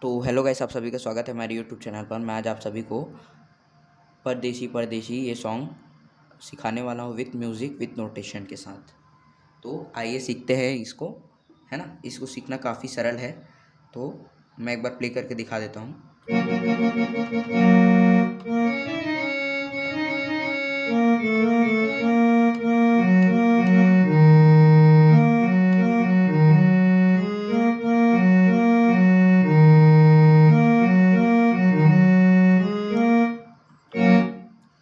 तो hello guys, आप सभी का स्वागत है हमारे यूट्यूब चैनल पर। मैं आज आप सभी को परदेसी परदेसी ये सॉन्ग सिखाने वाला हूँ विथ म्यूज़िक विथ नोटेशन के साथ। तो आइए सीखते हैं इसको, है ना। इसको सीखना काफ़ी सरल है, तो मैं एक बार प्ले करके दिखा देता हूँ।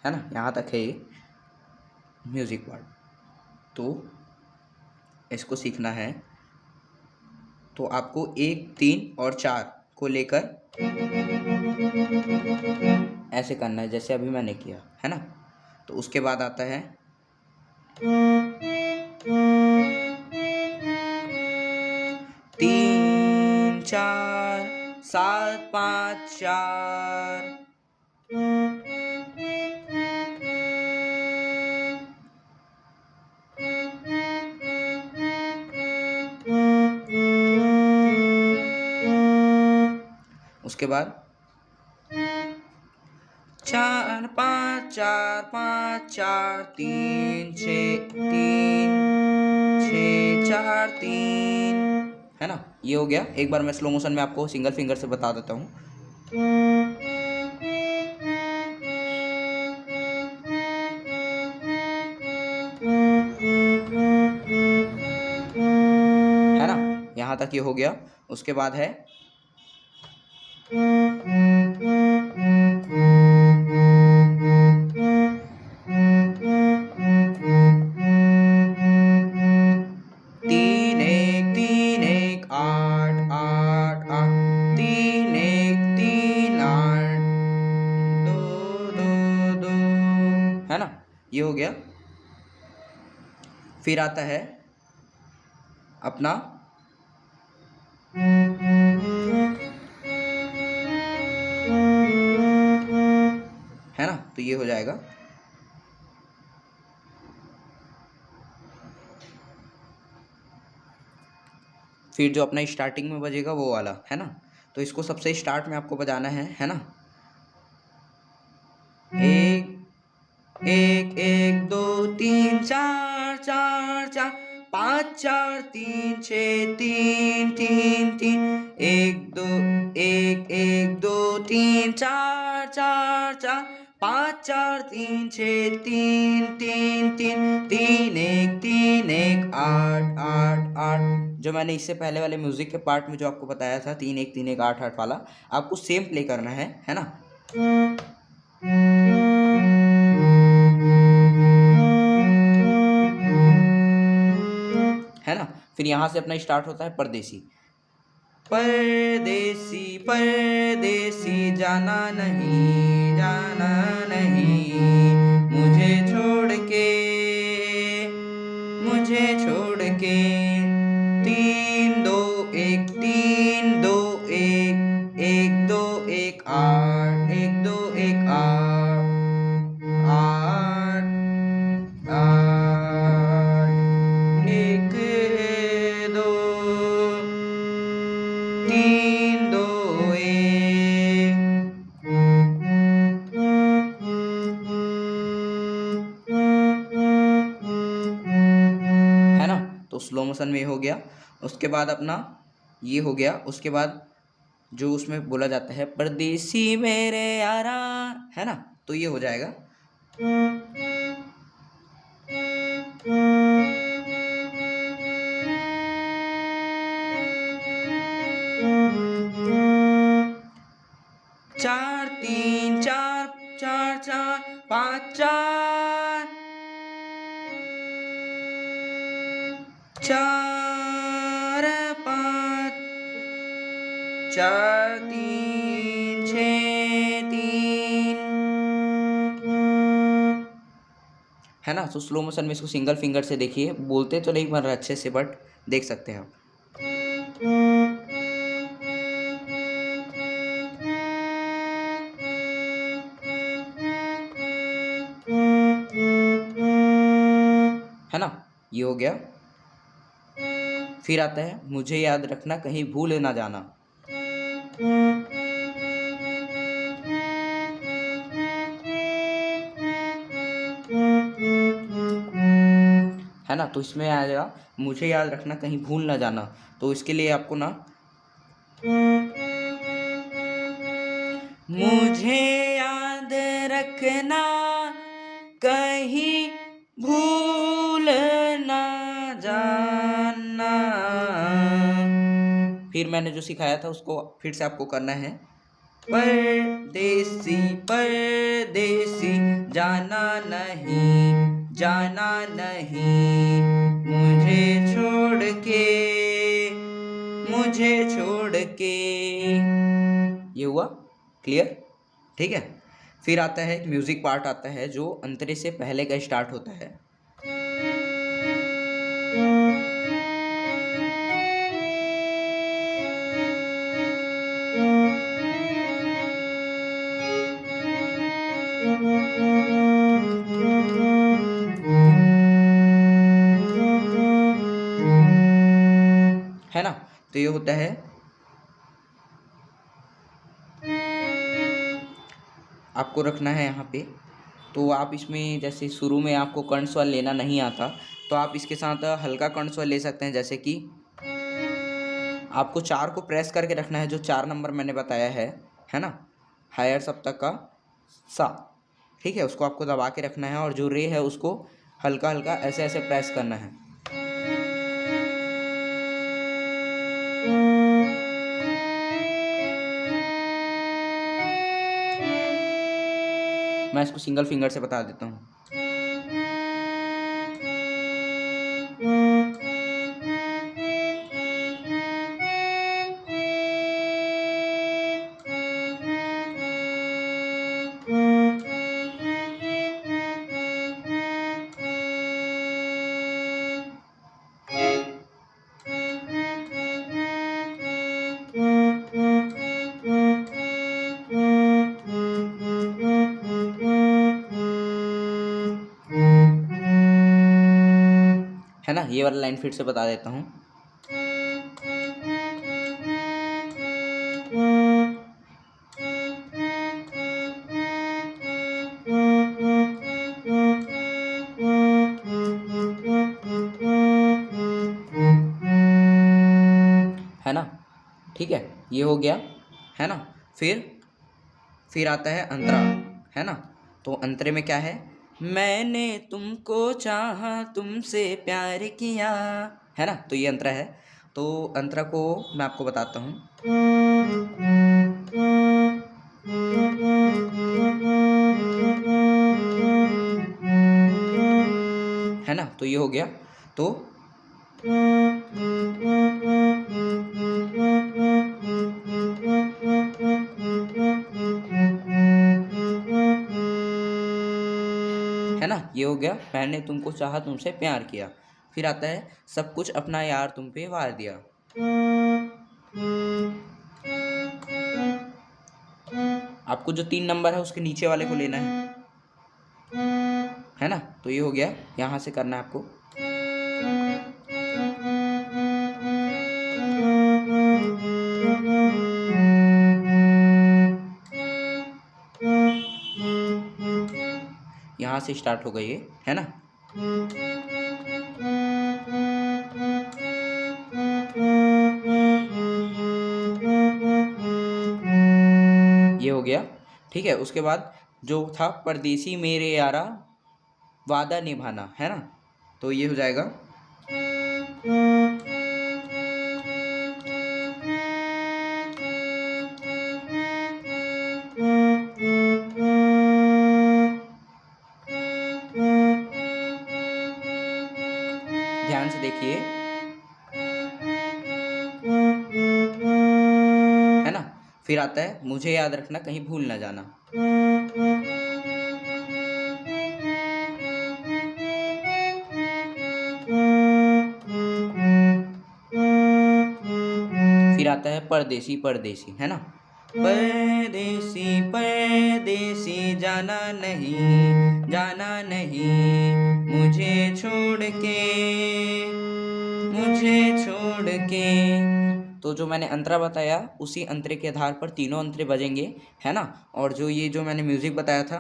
है ना, यहाँ तक है ये म्यूज़िक पार्ट। तो इसको सीखना है तो आपको 1, 3 और 4 को लेकर ऐसे करना है, जैसे अभी मैंने किया, है ना। तो उसके बाद आता है 3, 4, 7, 5, 4। उसके बाद 4, 5, 4, 5, 4, 3, 6, 3, 6, 4, 3, है ना। ये हो गया। एक बार मैं स्लो मोशन में आपको सिंगल फिंगर से बता देता हूँ। है ना, यहाँ तक ये हो गया। उसके बाद है तीन एक 8, 8, 8, 3 1 3 8, 2 2 2, है ना। ये हो गया। फिर आता है अपना है ना, तो ये हो जाएगा। फिर जो अपना स्टार्टिंग में बजेगा वो वाला, है ना। तो इसको सबसे स्टार्ट में आपको बजाना है ना। 1 1 1 2 3 4 4 4 5 4 3 6 3 3 3 1 2 1 1 2 3 4 4 4 5 4 3 6 3 3 3 3 1 3 1 8 8 8। जो मैंने इससे पहले वाले म्यूजिक के पार्ट में जो आपको बताया था 3 1 3 1 8 8 वाला, आपको सेम प्ले करना है ना। है ना। फिर यहाँ से अपना स्टार्ट होता है परदेसी। परदेसी परदेसी जाना नहीं जाना नहीं, मुझे छोड़ के मुझे छोड़ के। 3 2 1 3 2 1 1 2 1 8 1 2 1 8 8 8 1 2 3 2 1। है ना। तो स्लो मोशन में हो गया। उसके बाद अपना ये हो गया। उसके बाद जो उसमें बोला जाता है परदेसी मेरे यारा, है ना, तो ये हो जाएगा। चार 3 4 4 4 5 4 4 5 4 3 6 3, है ना। तो स्लो मोशन में इसको सिंगल फिंगर से देखिए, बोलते तो नहीं बन रहा अच्छे से, बट देख सकते हैं आप। है ना, ये हो गया। फिर आता है मुझे याद रखना कहीं भूल ना जाना। है ना। तो इसमें आ जाएगा मुझे याद रखना कहीं भूल ना जाना। तो इसके लिए आपको ना मुझे याद रखना कहीं भूल ना जाना। फिर मैंने जो सिखाया था उसको फिर से आपको करना है। परदेसी परदेसी जाना नहीं जाना नहीं, मुझे छोड़ के मुझे छोड़ के। ये हुआ क्लियर? ठीक है। फिर आता है म्यूजिक पार्ट आता है जो अंतरे से पहले का स्टार्ट होता है। है ना। तो ये होता है आपको रखना है यहाँ पे। तो आप इसमें जैसे शुरू में आपको कर्ण स्वर लेना नहीं आता तो आप इसके साथ हल्का कर्ण स्वर ले सकते हैं। जैसे कि आपको 4 को प्रेस करके रखना है, जो 4 नंबर मैंने बताया है ना, हायर सप्तक का सा। ठीक है, उसको आपको दबा के रखना है और जो रे है उसको हल्का हल्का ऐसे ऐसे प्रेस करना है। मैं इसको सिंगल फिंगर से बता देता हूँ। है ना। ये वाला लाइन फिर से बता देता हूँ। है ना। ठीक है, ये हो गया। है ना। फिर आता है अंतरा। है ना। तो अंतरे में क्या है? मैंने तुमको चाहा तुमसे प्यार किया। है ना। तो ये अंतरा है। तो अंतरा को मैं आपको बताता हूँ। है ना। तो ये हो गया। तो है ना। ये हो गया मैंने तुमको चाहा तुमसे प्यार किया। फिर आता है सब कुछ अपना यार तुम पे वार दिया। आपको जो 3 नंबर है उसके नीचे वाले को लेना है ना। तो ये हो गया, यहाँ से करना है आपको। यहाँ से स्टार्ट होगा ये। है ना। ये हो गया। ठीक है। उसके बाद जो था परदेसी मेरे यारा वादा निभाना। है ना। तो ये हो जाएगा। ध्यान से देखिए। है ना। फिर आता है मुझे याद रखना कहीं भूल ना जाना। फिर आता है परदेसी परदेसी। है ना। परदेसी परदेसी जाना नहीं मुझे छोड़ के तो जो मैंने अंतरा बताया उसी अंतरे के आधार पर तीनों अंतरे बजेंगे, है ना। और जो ये जो मैंने म्यूज़िक बताया था,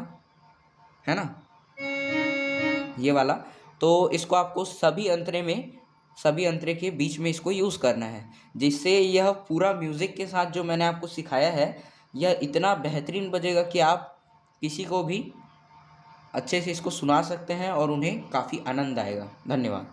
है ना, ये वाला, तो इसको आपको सभी अंतरे के बीच में इसको यूज़ करना है, जिससे यह पूरा म्यूज़िक के साथ जो मैंने आपको सिखाया है यह इतना बेहतरीन बजेगा कि आप किसी को भी अच्छे से इसको सुना सकते हैं और उन्हें काफ़ी आनंद आएगा। धन्यवाद।